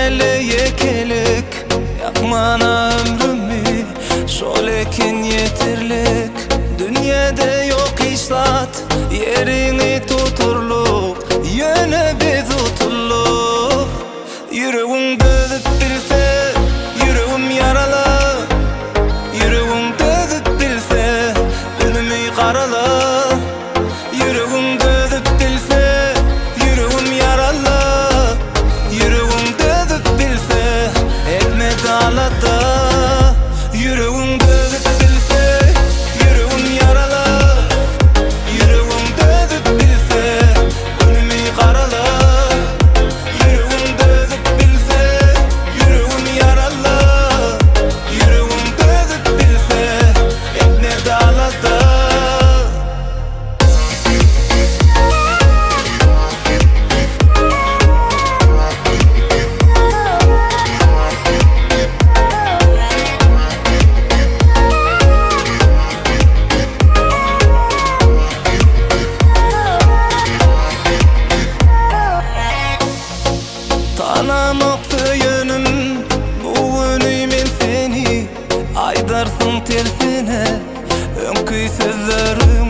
ele yekelik, yakmana ömrümü, şol ekin yetirlik. Dünyada yok işlat, yerini tuturluk, yöne biz tuturluk. Yüreğim dözüp bilse, yüreğim yaralı. Yüreğim dözüp bilse, önümü karalı. Yüreğim dözüp bilse, yüreğim yaralı. Yüreğim dözüp bilse, etme dağladı. Yüreğim dözüp bilse, yüreğim yaralı. Yüreğim dözüp bilse, önümü karalı. Yüreğim dözüp bilse, yüreğim yaralı. Yüreğim dözüp bilse, etme dağladı. Tanımaktı yönüm, bu önümen seni aydarsın tersine. Önküy sözlerim